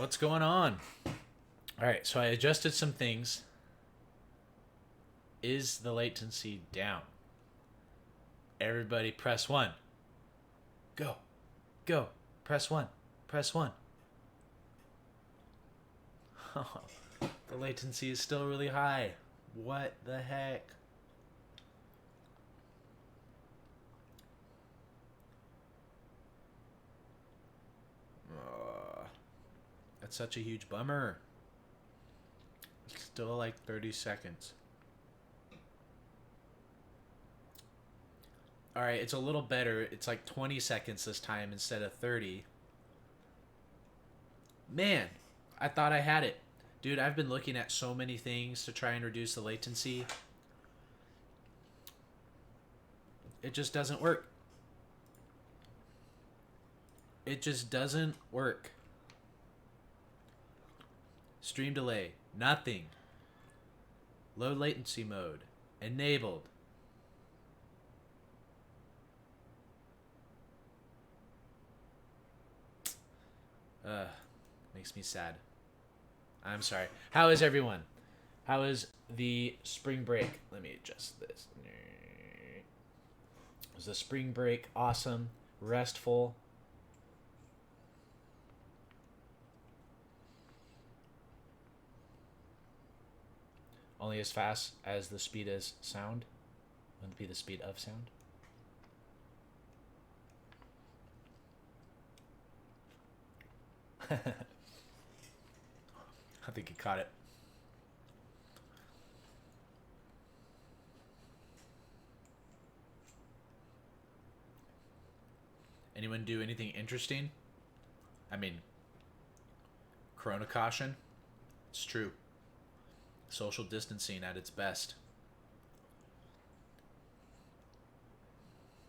What's going on? All right, so I adjusted some things. Is the latency down? Everybody press 1. Go. Go. Press 1. Press 1. Oh, the latency is still really high. What the heck? That's such a huge bummer. It's still like 30 seconds. All right, it's a little better. It's like 20 seconds this time instead of 30. Man, I thought I had it. Dude, I've been looking at so many things to try and reduce the latency. It just doesn't work. It just doesn't work. Stream delay, nothing. Low latency mode, enabled. Makes me sad. I'm sorry. How is everyone? How is the spring break? Let me adjust this. Was the spring break awesome? Restful? Only as fast as the speed as sound? Wouldn't it be the speed of sound? I think he caught it. Anyone do anything interesting? I mean, Corona caution. It's true. Social distancing at its best.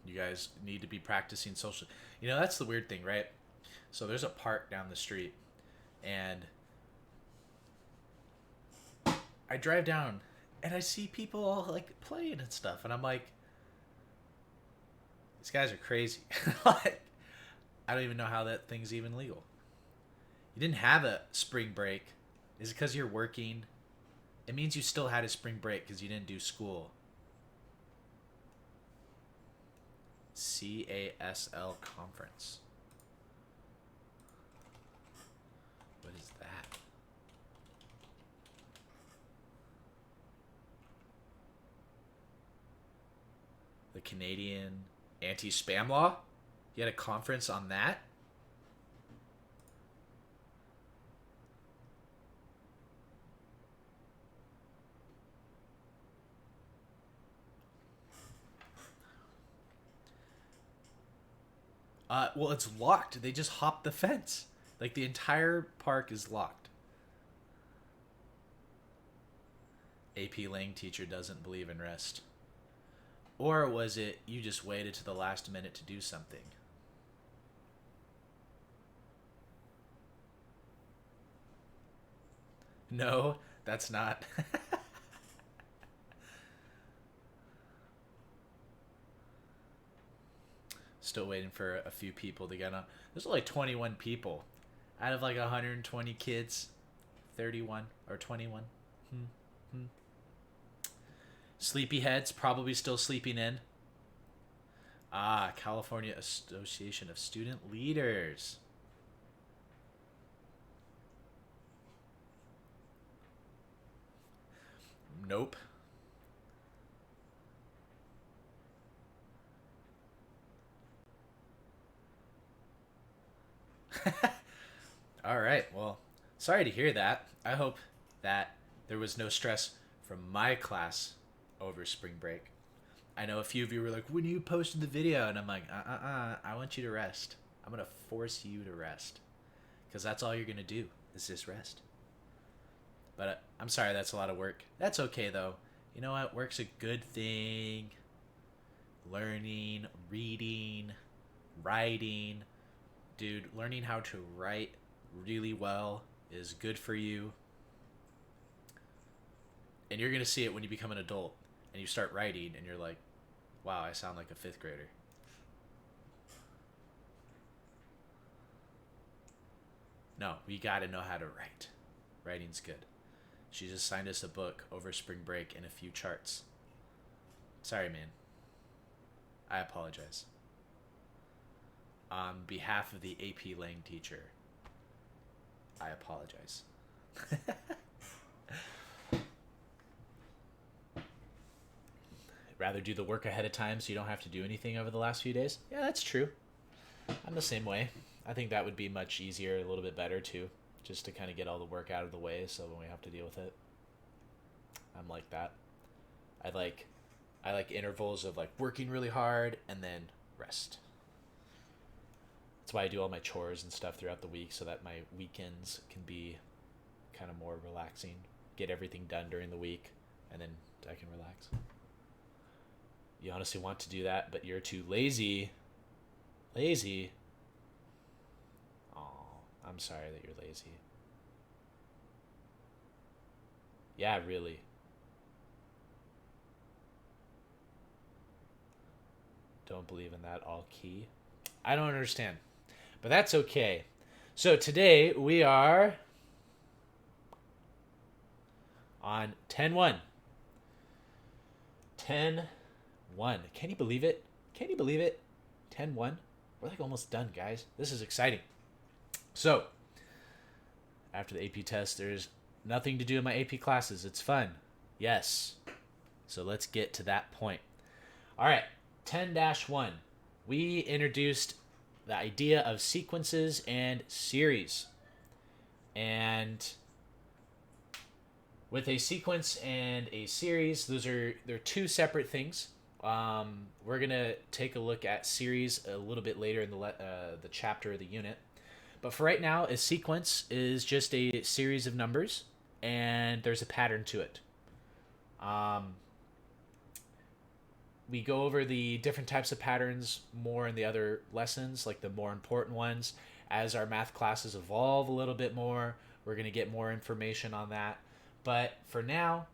You guys need to be practicing social. You know, that's the weird thing, right? So there's a park down the street, and I drive down, and I see people all like playing and stuff, and I'm like, these guys are crazy. Like, I don't even know how that thing's even legal. You didn't have a spring break. Is it because you're working? It means you still had a spring break because you didn't do school. CASL conference. What is that? The Canadian anti-spam law? You had a conference on that? Well, it's locked. They just hopped the fence. Like, the entire park is locked. AP Lang teacher doesn't believe in rest. Or was it you just waited to the last minute to do something? No, that's not. Still waiting for a few people to get on. There's only 21 people out of like 120 kids. 31 or 21. Hmm. Hmm. Sleepyheads probably still sleeping in. Ah, California Association of Student Leaders. Nope. All right. Well, sorry to hear that. I hope that there was no stress from my class over spring break. I know a few of you were like, when you posted the video, and I'm like, I want you to rest. I'm gonna force you to rest, because that's all you're gonna do is just rest. But I'm sorry, that's a lot of work. That's okay though. You know what? Work's a good thing. Learning, reading, writing. Dude, learning how to write really well is good for you. And you're going to see it when you become an adult and you start writing and you're like, wow, I sound like a fifth grader. No, we got to know how to write. Writing's good. She just signed us a book over spring break and a few charts. Sorry, man. I apologize. On behalf of the AP Lang teacher, I apologize. Rather do the work ahead of time so you don't have to do anything over the last few days? Yeah, that's true. I'm the same way. I think that would be much easier, a little bit better too, just to kind of get all the work out of the way so when we have to deal with it. I'm like that. I like intervals of like working really hard and then rest. That's why I do all my chores and stuff throughout the week so that my weekends can be kind of more relaxing. Get everything done during the week and then I can relax. You honestly want to do that, but you're too lazy. Lazy? Oh, I'm sorry that you're lazy. Yeah, really. Don't believe in that all key. I don't understand. But that's okay. So today we are on 10-1. 10-1. Can you believe it? Can you believe it? 10-1. We're like almost done, guys. This is exciting. So, after the AP test, there's nothing to do in my AP classes. It's fun. Yes. So let's get to that point. All right. 10-1. We introduced the idea of sequences and series. And with a sequence and a series, they're two separate things. We're gonna take a look at series a little bit later in the chapter of the unit, but for right now, a sequence is just a series of numbers, and there's a pattern to it. We go over the different types of patterns more in the other lessons, like the more important ones. As our math classes evolve a little bit more, we're gonna get more information on that. But for now,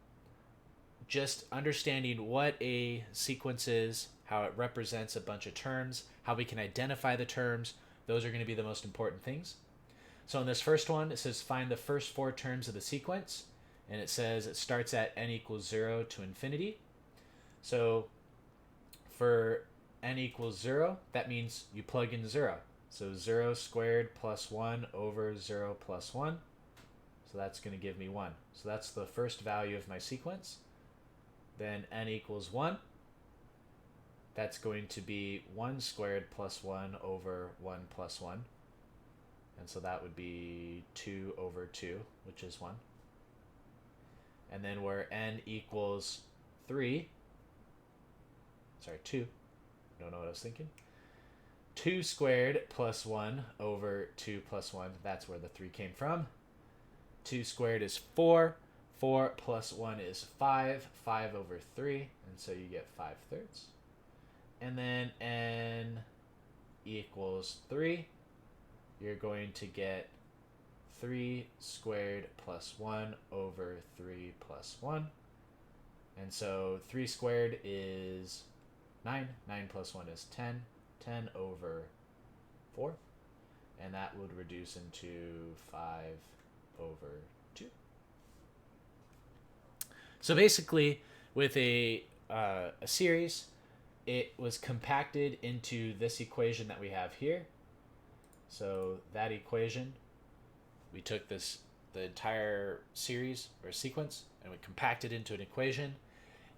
just understanding what a sequence is, how it represents a bunch of terms, how we can identify the terms, those are going to be the most important things. So in this first one, it says find the first four terms of the sequence, and it says it starts at n equals 0 to infinity. So for n equals 0, that means you plug in 0. So 0 squared plus 1 over 0 plus 1. So that's going to give me 1. So that's the first value of my sequence. Then n equals 1. That's going to be 1 squared plus 1 over 1 plus 1. And so that would be 2 over 2, which is 1. And then where n equals 3, sorry, 2. Don't know what I was thinking. 2 squared plus 1 over 2 plus 1. That's where the 3 came from. 2 squared is 4. 4 plus 1 is 5. 5 over 3. And so you get 5/3. And then n equals 3. You're going to get 3 squared plus 1 over 3 plus 1. And so 3 squared is 9. 9 plus 1 is 10. 10 over 4. And that would reduce into 5 over 2. So basically, with a series, it was compacted into this equation that we have here. So that equation, we took the entire series or sequence and we compacted into an equation.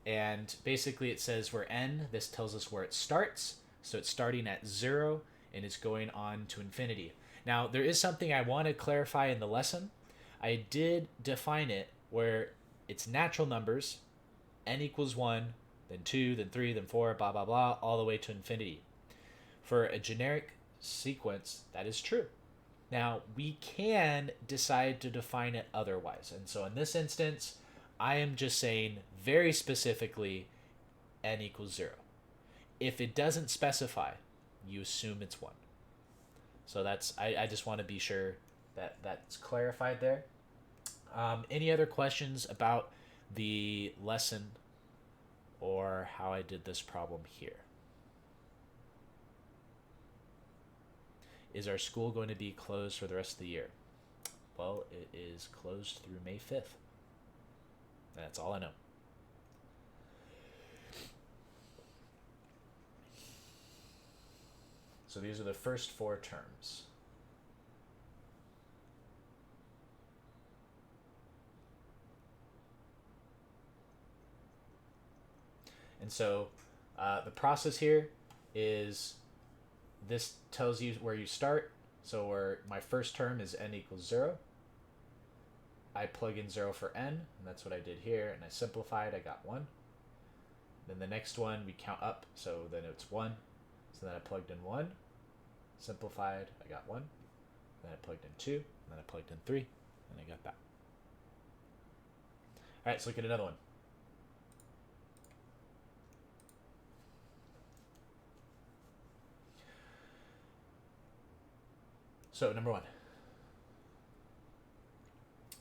And basically it says where n, this tells us where it starts. So it's starting at 0 and it's going on to infinity. Now, there is something I want to clarify in the lesson. I did define it where it's natural numbers, n equals 1, then 2, then 3, then 4, blah, blah, blah, all the way to infinity. For a generic sequence, that is true. Now, we can decide to define it otherwise. And so in this instance, I am just saying very specifically n equals 0. If it doesn't specify, you assume it's 1. So that's I just want to be sure that that's clarified there. Any other questions about the lesson or how I did this problem here? Is our school going to be closed for the rest of the year? Well, it is closed through May 5th. That's all I know. So these are the first 4 terms. And so the process here is, this tells you where you start. So where my first term is n equals 0. I plug in 0 for n, and that's what I did here, and I simplified, I got 1. Then the next one, we count up, so then it's 1. So then I plugged in 1, simplified, I got 1. Then I plugged in 2, and then I plugged in 3, and I got that. All right, let's look at another one. So number 1.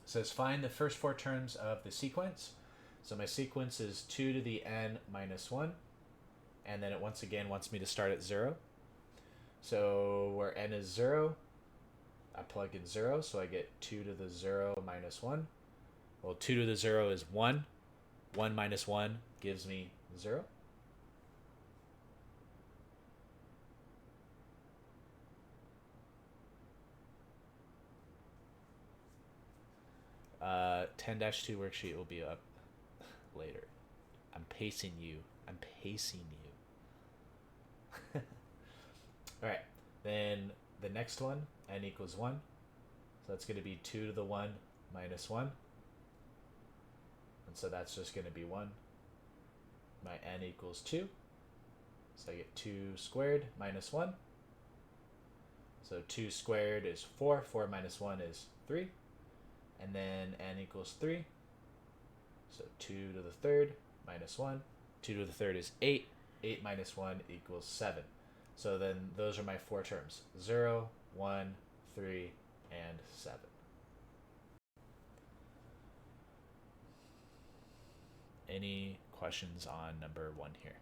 It says find the first 4 terms of the sequence. So my sequence is 2 to the n minus 1. And then it once again wants me to start at 0. So where n is 0, I plug in 0. So I get 2 to the 0 minus 1. Well, 2 to the 0 is 1. 1 minus 1 gives me 0. Uh, 10-2 worksheet will be up later. I'm pacing you. All right. Then the next one, n equals 1. So that's going to be 2 to the 1 minus 1. And so that's just going to be 1. My n equals 2. So I get 2 squared minus 1. So 2 squared is 4. 4 minus 1 is 3. And then n equals 3. So 2 to the 3rd minus 1. 2 to the 3rd is 8. 8 minus 1 equals 7. So then those are my 4 terms. 0, 1, 3, and 7. Any questions on number 1 here?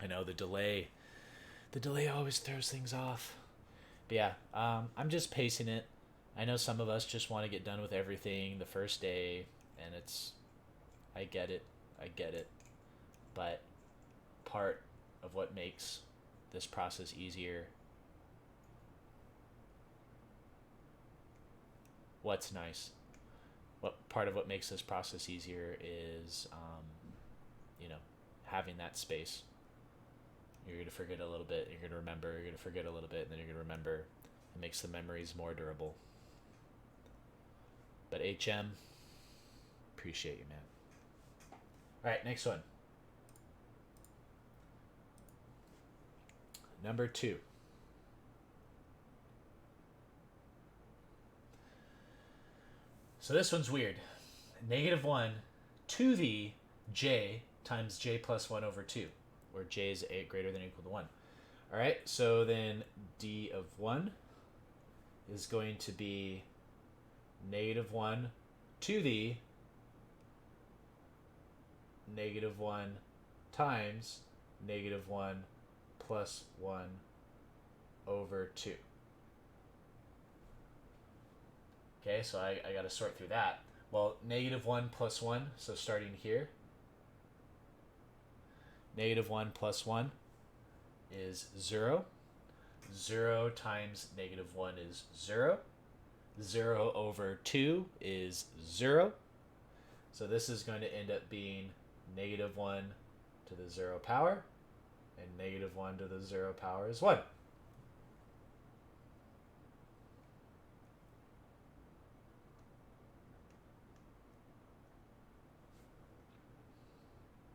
I know the delay always throws things off. But yeah, I'm just pacing it. I know some of us just want to get done with everything the first day, and I get it. But part of what makes this process easier, what's nice, part of what makes this process easier is, having that space. You're going to forget a little bit, you're going to remember, you're going to forget a little bit, and then you're going to remember. It makes the memories more durable. But HM, appreciate you, man. All right, next one. Number 2. So this one's weird. -1 to the j times j plus 1 over 2, where j is greater than or equal to 1. All right, so then d of 1 is going to be -1 to the -1 times -1 plus 1 over 2. Okay, so I got to sort through that. Well, -1 plus 1, so starting here, -1 plus 1 is 0. 0 times -1 is 0. 0 over 2 is 0. So this is going to end up being -1 to the 0 power, and -1 to the 0 power is 1.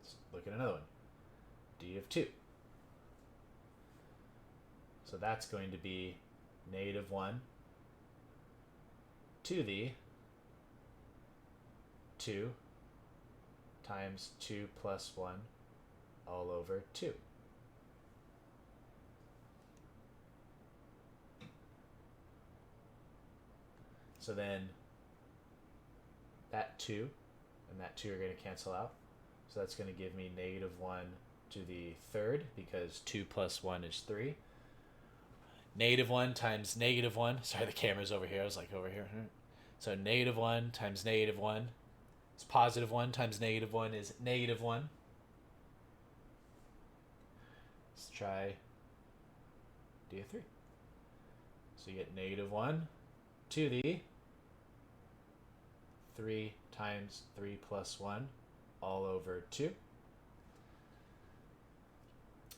Let's look at another one. D of 2. So that's going to be -1 to the 2 times 2 plus 1 all over 2. So then that 2 and that 2 are going to cancel out. So that's going to give me negative 1 to the third, because 2 plus 1 is 3. Negative 1 times negative 1. Sorry, the camera's over here. I was like over here. So negative 1 times negative 1 is positive 1 times negative 1 is negative 1. Let's try D3. So you get negative 1 to the 3 times 3 plus 1 all over 2.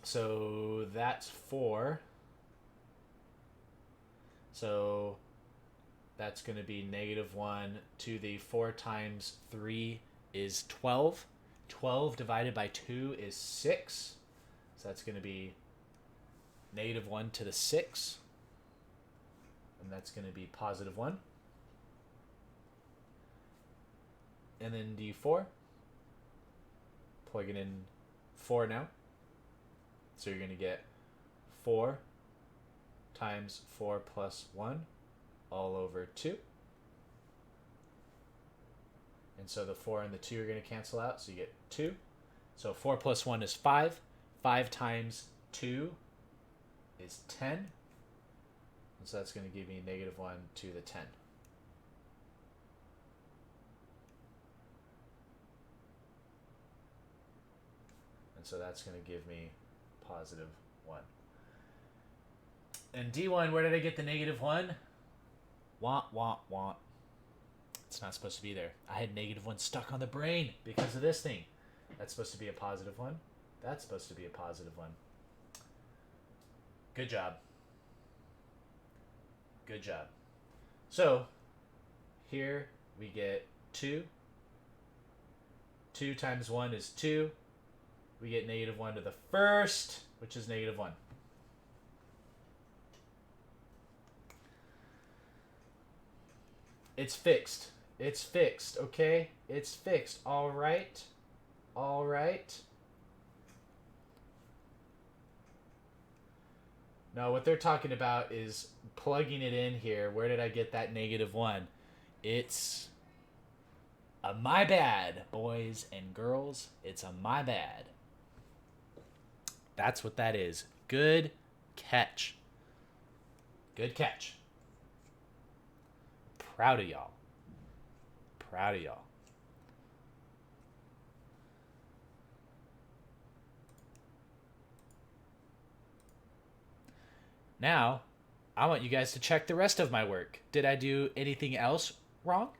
So that's 4. So that's going to be negative 1 to the 4 times 3 is 12. 12 divided by 2 is 6. So that's going to be negative 1 to the 6. And that's going to be positive 1. And then D4. Plugging in 4 now. So you're going to get 4 times 4 plus 1 all over 2. And so the 4 and the 2 are going to cancel out, so you get 2. So 4 plus 1 is 5. 5 times 2 is 10. And so that's going to give me negative 1 to the 10. And so that's going to give me positive 1. And D1, where did I get the negative 1? Want, want, want. It's not supposed to be there. I had negative 1 stuck on the brain because of this thing. That's supposed to be a positive 1. That's supposed to be a positive 1. Good job. Good job. So, here we get 2. 2 times 1 is 2. We get negative 1 to the first, which is negative 1. It's fixed. It's fixed, okay? It's fixed. All right. All right. Now, what they're talking about is plugging it in here. Where did I get that negative 1? It's a my bad, boys and girls. It's a my bad. That's what that is. Good catch. Good catch. Proud of y'all. Proud of y'all. Now, I want you guys to check the rest of my work. Did I do anything else wrong?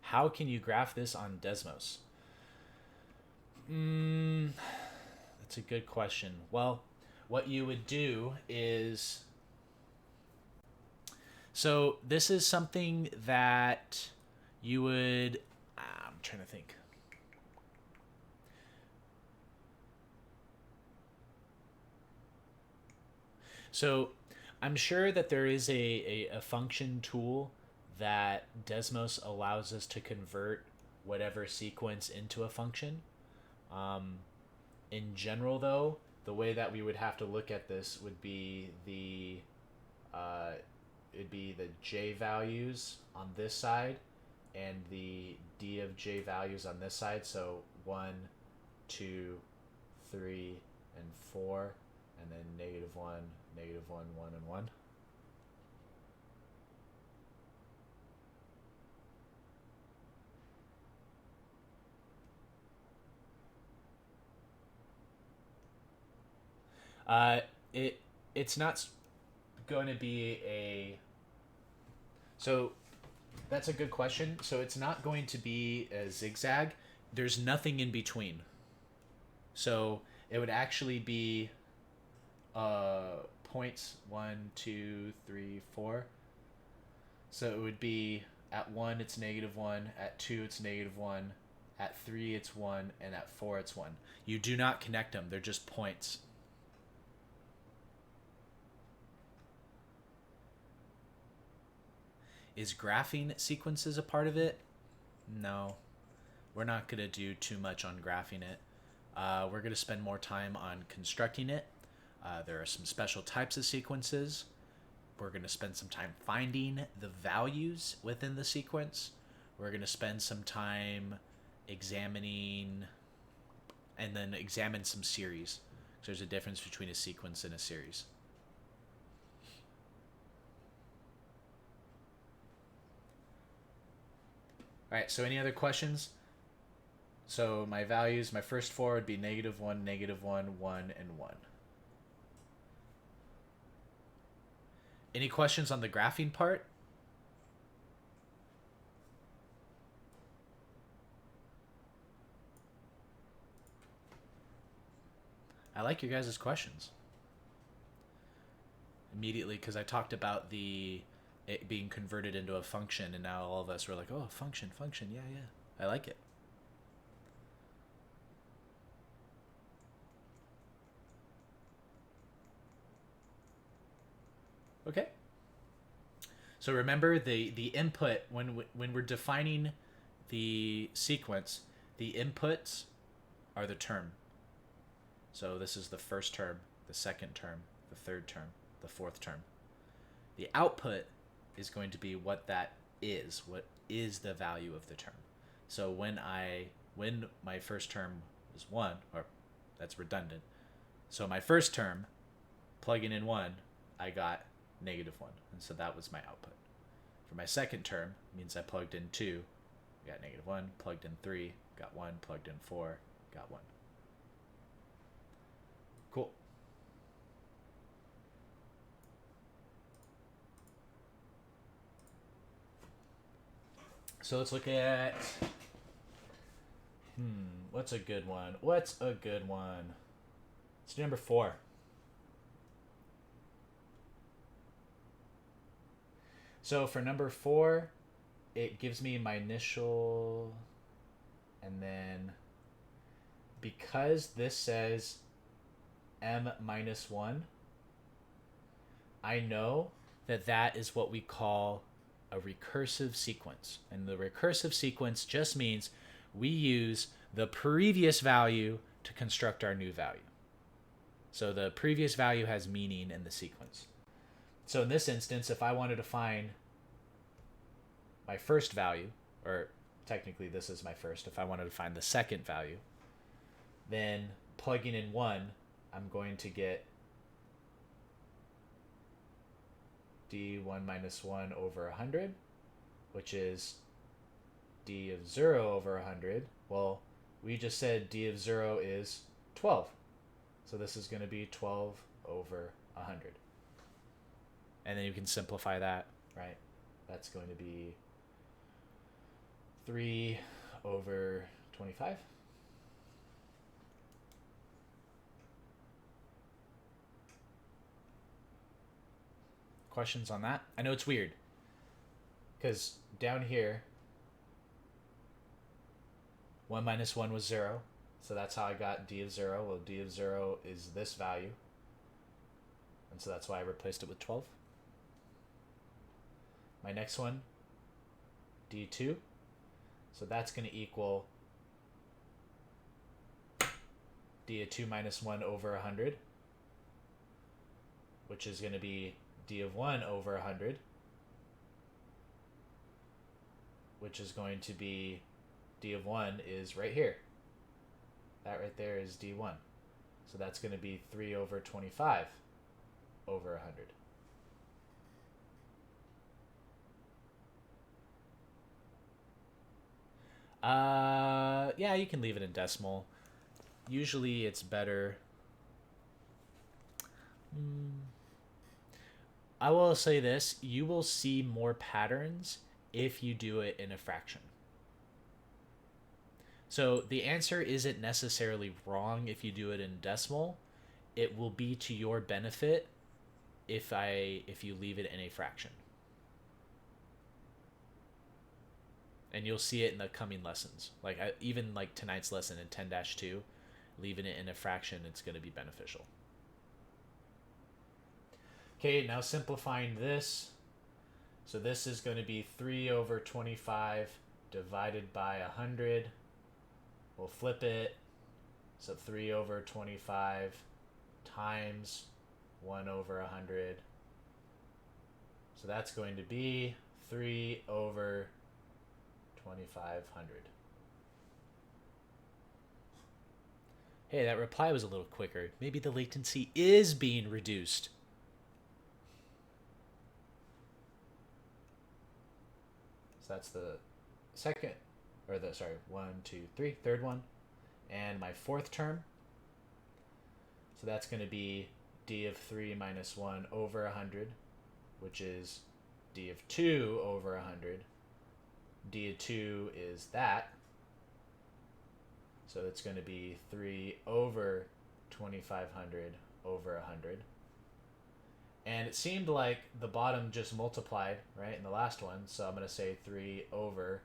How can you graph this on Desmos? That's a good question. Well, what you would do is... So this is something that you would... I'm trying to think. So I'm sure that there is a function tool that Desmos allows us to convert whatever sequence into a function. In general, though, the way that we would have to look at this would be the J values on this side and the D of J values on this side. So 1, 2, 3, and 4, and then negative 1, 1, and 1. It's not going to be a... So that's a good question. So it's not going to be a zigzag. There's nothing in between. So it would actually be points 1, 2, 3, 4. So it would be at 1 it's negative 1, at 2 it's negative 1, at 3 it's 1, and at 4 it's 1. You do not connect them. They're just points. Is graphing sequences a part of it? No. We're not going to do too much on graphing it. We're going to spend more time on constructing it. There are some special types of sequences. We're going to spend some time finding the values within the sequence. We're going to spend some time examining and then examine some series. So there's a difference between a sequence and a series. All right, so any other questions? So my values, my first four would be -1, -1, 1, and 1. Any questions on the graphing part? I like your guys' questions. Immediately, because I talked about it being converted into a function, and now all of us were like, oh, function, yeah. I like it. Okay. So remember the input, when we're defining the sequence, the inputs are the term. So this is the first term, the second term, the third term, the fourth term. The output is going to be what that is. What is the value of the term? So when my first term was 1, or that's redundant. So my first term, plugging in 1, I got -1. And so that was my output. For my second term, means I plugged in 2, got -1, plugged in 3, got 1, plugged in 4, got 1. Cool. So let's look at what's a good one? Let's do number 4. So for number 4, it gives me my initial, and then because this says m-1, I know that is what we call a recursive sequence. And the recursive sequence just means we use the previous value to construct our new value. So the previous value has meaning in the sequence. So in this instance, if I wanted to find my first value, or technically this is my first, if I wanted to find the second value, then plugging in 1, I'm going to get d1 minus 1 over 100, which is d of 0 over 100. Well, we just said d of 0 is 12. So this is going to be 12 over 100. And then you can simplify that, right? That's going to be 3 over 25. Questions on that? I know it's weird, because down here, 1 minus 1 was 0. So that's how I got d of 0. Well, d of 0 is this value. And so that's why I replaced it with 12. My next one, d2. So that's going to equal d of 2 minus 1 over 100, which is going to be d of 1 over 100, which is going to be d of 1 is right here. That right there is d1. So that's going to be 3 over 25 over 100. Yeah, you can leave it in decimal. Usually it's better. I will say this, you will see more patterns if you do it in a fraction. So the answer isn't necessarily wrong if you do it in decimal. It will be to your benefit if you leave it in a fraction. And you'll see it in the coming lessons. Even tonight's lesson in 10-2, leaving it in a fraction, it's going to be beneficial. Okay, now simplifying this. So this is going to be 3 over 25 divided by 100. We'll flip it. So 3 over 25 times 1 over 100. So that's going to be 3 over 2500. Hey, that reply was a little quicker. Maybe the latency is being reduced. So that's the second, or the, sorry, 1, 2, 3, third one. And my fourth term. So that's going to be d of 3 minus 1 over 100, which is d of 2 over 100. d of 2 is that. So it's going to be 3 over 2500 over 100. And it seemed like the bottom just multiplied, right, in the last one. So I'm going to say 3 over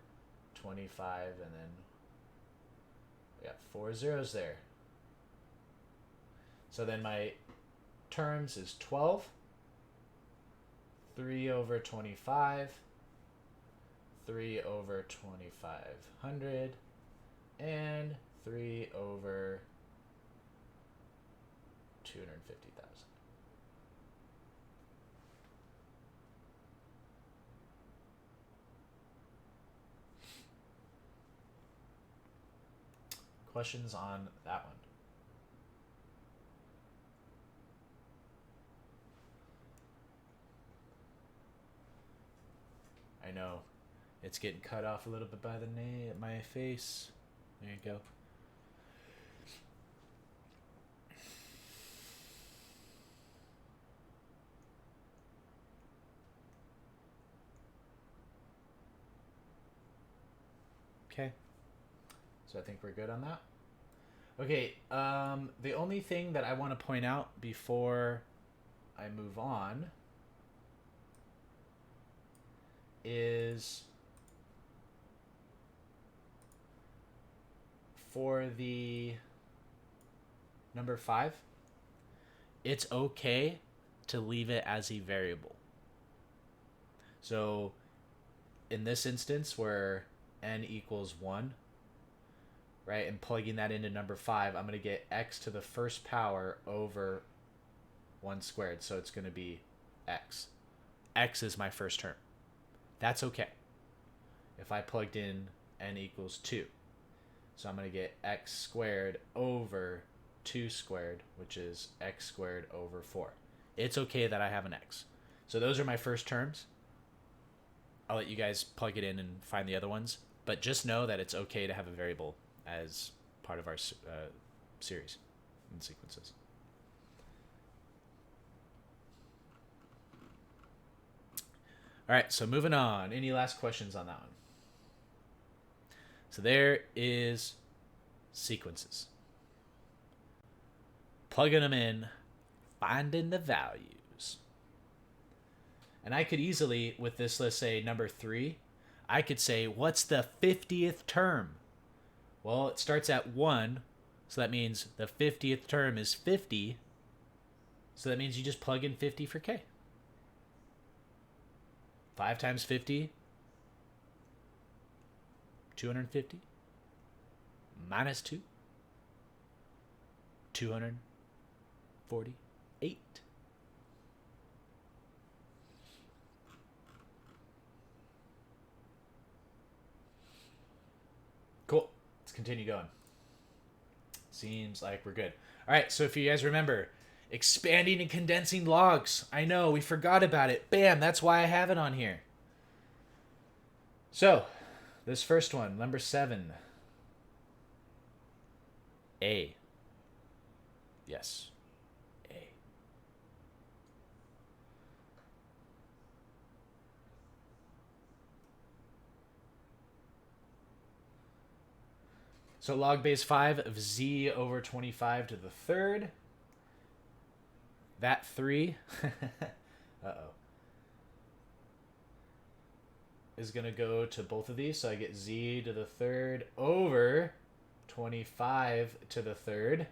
25, and then we got 4 zeros there. So then my terms is 12, 3 over 25, 3 over 2500, and 3 over 250,000. Questions on that one? I know it's getting cut off a little bit by my face. There you go. Okay. So I think we're good on that. Okay, the only thing that I want to point out before I move on is for the number 5, it's okay to leave it as a variable. So in this instance where n equals 1, right, and plugging that into number 5, I'm going to get x to the first power over 1 squared. So it's going to be x. X is my first term. That's okay. If I plugged in n equals 2. So I'm going to get x squared over 2 squared, which is x squared over 4. It's okay that I have an x. So those are my first terms. I'll let you guys plug it in and find the other ones. But just know that it's okay to have a variable as part of our series and sequences. All right, so moving on. Any last questions on that one? So there is sequences. Plugging them in, finding the values. And I could easily, with this, let's say number 3, I could say, what's the 50th term? Well, it starts at 1, so that means the 50th term is 50. So that means you just plug in 50 for k. 5 times 50, 250, minus 2, 248. Cool. Let's continue going. Seems like we're good. All right, so if you guys remember, expanding and condensing logs. I know, we forgot about it. Bam, that's why I have it on here. So, this first one, number 7. A. Yes. A. So log base 5 of z over 25 to the third. That 3 is going to go to both of these. So I get z to the third over 25 to the third.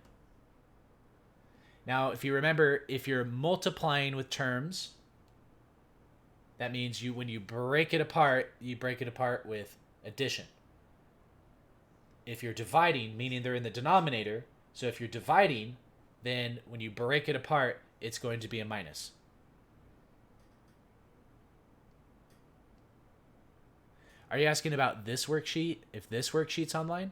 Now, if you remember, if you're multiplying with terms, that means when you break it apart, you break it apart with addition. If you're dividing, meaning they're in the denominator, So if you're dividing, then when you break it apart, it's going to be a minus. Are you asking about this worksheet? If this worksheet's online?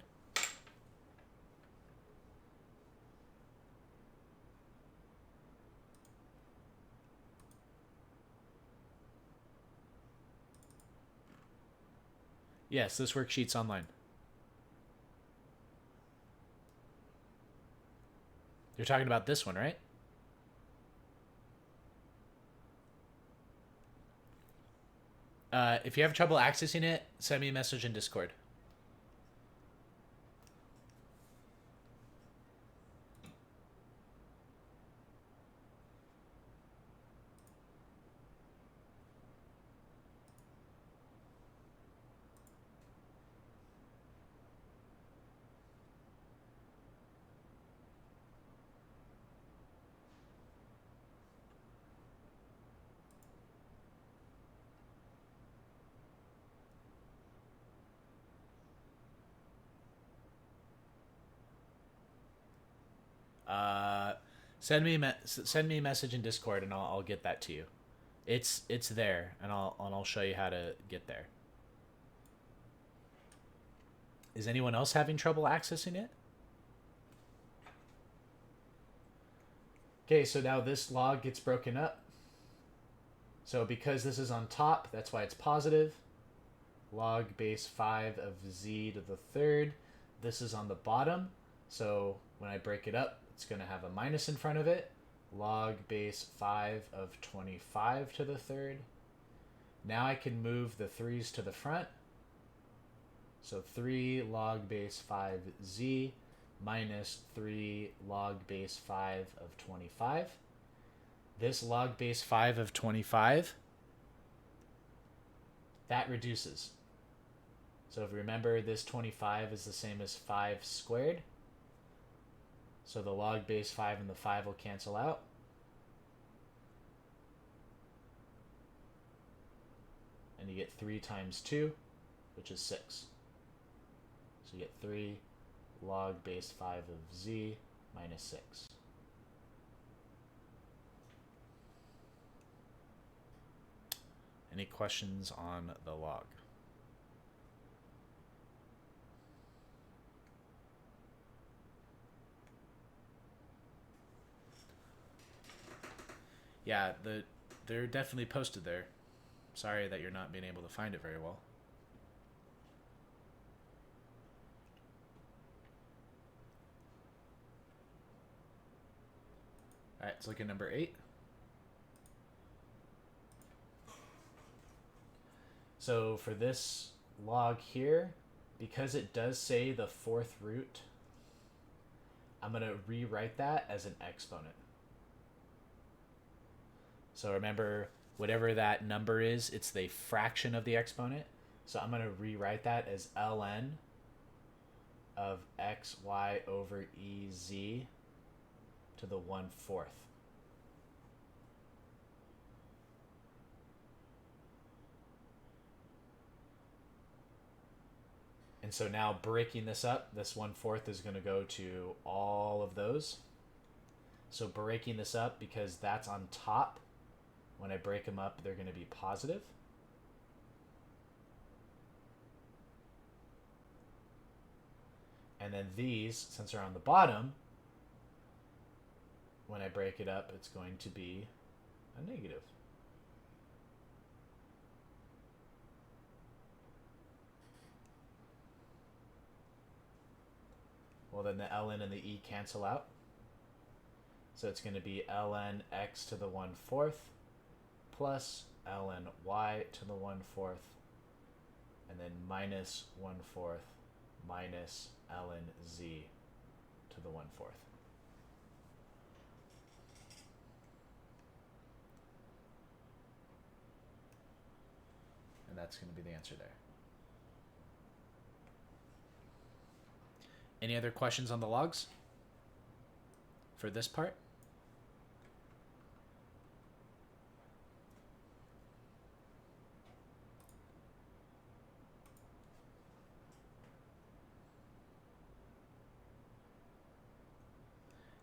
Yes, this worksheet's online. You're talking about this one, right? If you have trouble accessing it, send me a message in Discord. Send me a message in Discord and I'll get that to you. It's there and I'll show you how to get there. Is anyone else having trouble accessing it? Okay, so now this log gets broken up. So because this is on top, that's why it's positive. Log base 5 of z to the third. This is on the bottom. So when I break it up, it's going to have a minus in front of it. Log base 5 of 25 to the third. Now I can move the 3's to the front. So 3 log base 5z minus 3 log base 5 of 25. This log base 5 of 25, that reduces. So if you remember, this 25 is the same as 5 squared. So the log base 5 and the 5 will cancel out. And you get 3 times 2, which is 6. So you get 3 log base 5 of z minus 6. Any questions on the log? Yeah, they're definitely posted there. Sorry that you're not being able to find it very well. All right, let's look at number 8. So for this log here, because it does say the fourth root, I'm going to rewrite that as an exponent. So remember, whatever that number is, it's the fraction of the exponent. So I'm going to rewrite that as ln of xy over ez to the 1/4. And so now breaking this up, this 1/4 is going to go to all of those. So breaking this up, because that's on top, when I break them up, they're going to be positive. And then these, since they're on the bottom, when I break it up, it's going to be a negative. Well, then the ln and the e cancel out. So it's going to be ln x to the 1/4 plus ln y to the 1/4, and then minus 1/4 minus ln z to the 1/4. And that's going to be the answer there. Any other questions on the logs for this part?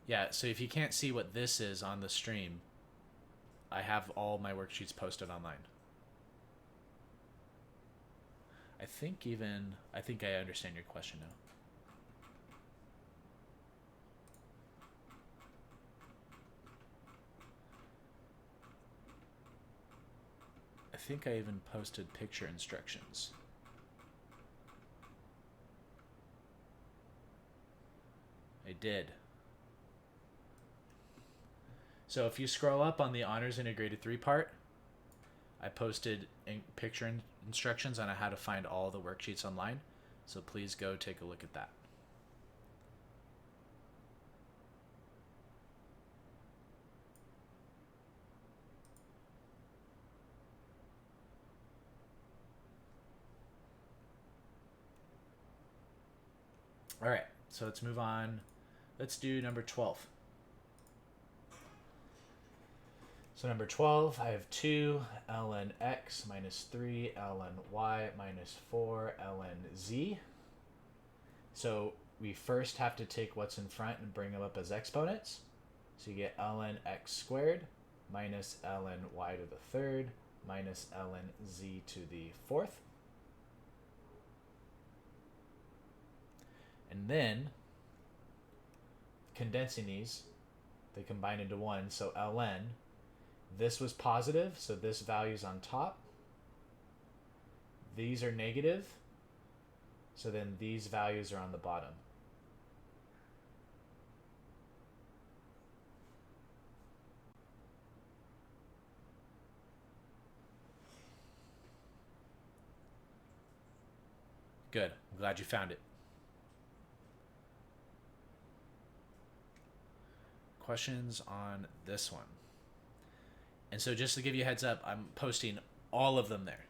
Yeah, so if you can't see what this is on the stream, I have all my worksheets posted online. I think I understand your question now. I think I even posted picture instructions. I did. So if you scroll up on the Honors Integrated 3 part, I posted picture instructions on how to find all the worksheets online. So please go take a look at that. All right, so let's move on. Let's do number 12. So number 12, I have 2 ln x minus 3 ln y minus 4 ln z. So we first have to take what's in front and bring them up as exponents. So you get ln x squared minus ln y to the third minus ln z to the fourth. And then condensing these, they combine into one. So ln, this was positive, so this value's on top. These are negative, so then these values are on the bottom. Good. I'm glad you found it. Questions on this one? And so just to give you a heads up, I'm posting all of them there.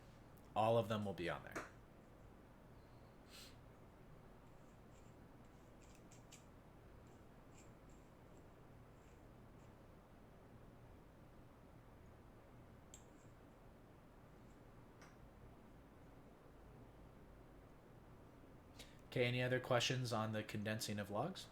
All of them will be on there. Okay, any other questions on the condensing of logs?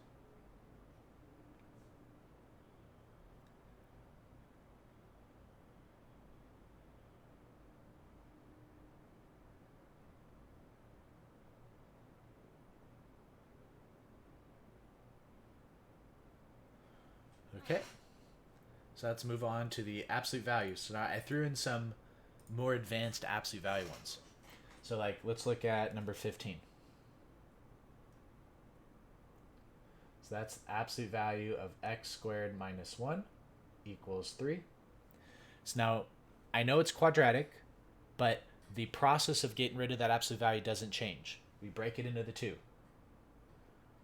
Okay, so let's move on to the absolute values. So now I threw in some more advanced absolute value ones. So like, let's look at number 15. So that's absolute value of x squared minus 1 equals 3. So now, I know it's quadratic, but the process of getting rid of that absolute value doesn't change. We break it into the two.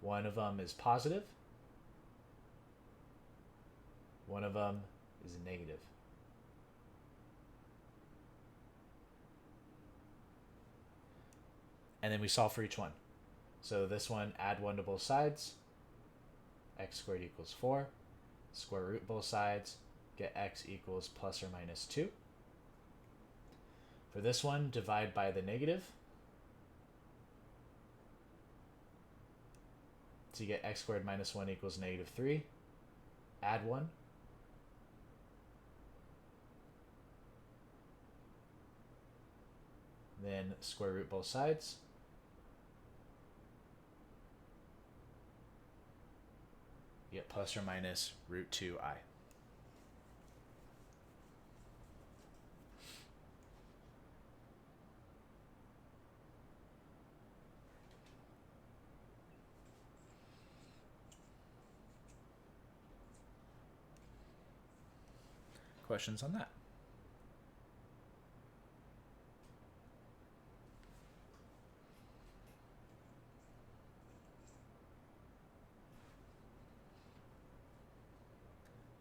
One of them is positive. One of them is negative. And then we solve for each one. So this one, add 1 to both sides. X squared equals 4. Square root both sides. Get x equals plus or minus 2. For this one, divide by the negative. So you get x squared minus 1 equals negative 3. Add 1. Then square root both sides. You get plus or minus root 2i. Questions on that?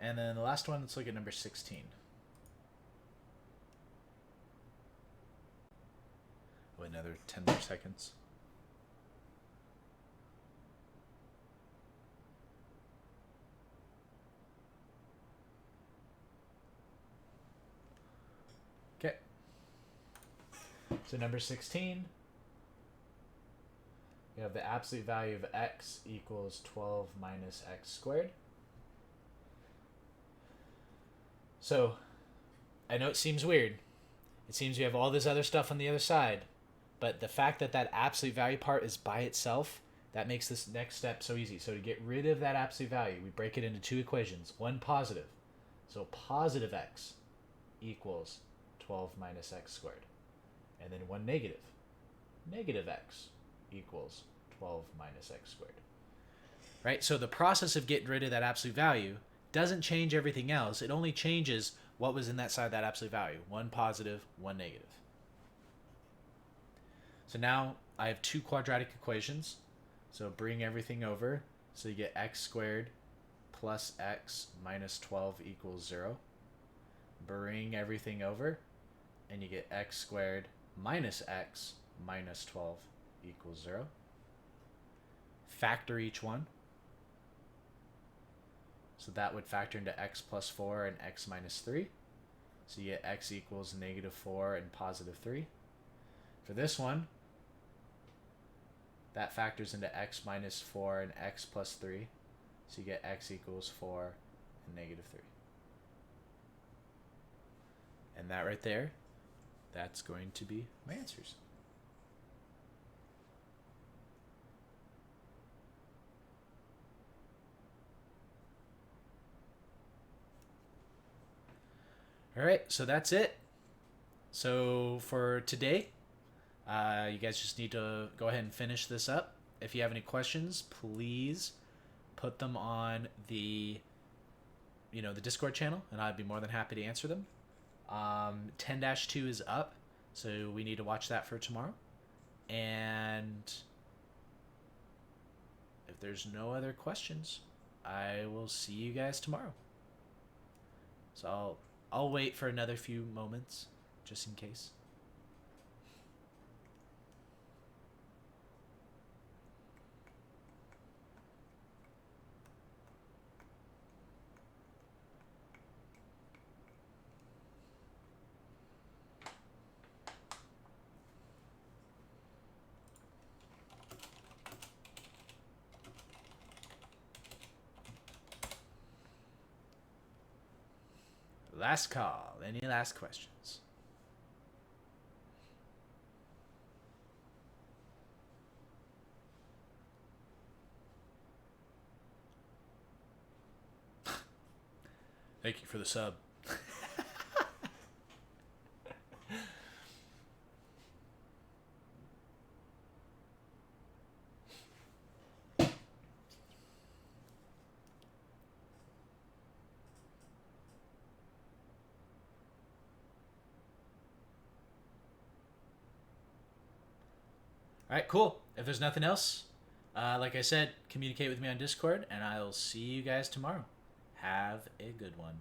And then the last one, let's look at number 16. Oh, another 10 more seconds. Okay. So number 16, we have the absolute value of x equals 12 minus x squared. So, I know it seems weird. It seems we have all this other stuff on the other side, but the fact that that absolute value part is by itself, that makes this next step so easy. So to get rid of that absolute value, we break it into two equations. One positive. So positive x equals 12 minus x squared. And then one negative. Negative x equals 12 minus x squared. Right? So the process of getting rid of that absolute value doesn't change everything else. It only changes what was in that side of that absolute value. One positive, one negative. So now I have two quadratic equations. So bring everything over. So you get x squared plus x minus 12 equals 0. Bring everything over, and you get x squared minus x minus 12 equals 0. Factor each one. So that would factor into x plus 4 and x minus 3. So you get x equals negative 4 and positive 3. For this one, that factors into x minus 4 and x plus 3. So you get x equals 4 and negative 3. And that right there, that's going to be my answers. All right, so that's it. So for today, you guys just need to go ahead and finish this up. If you have any questions, please put them on the Discord channel, and I'd be more than happy to answer them. 10-2 is up, so we need to watch that for tomorrow. And if there's no other questions, I will see you guys tomorrow. So I'll wait for another few moments, just in case. Last call. Any last questions? Thank you for the sub. All right, cool. If there's nothing else, like I said, communicate with me on Discord, and I'll see you guys tomorrow. Have a good one.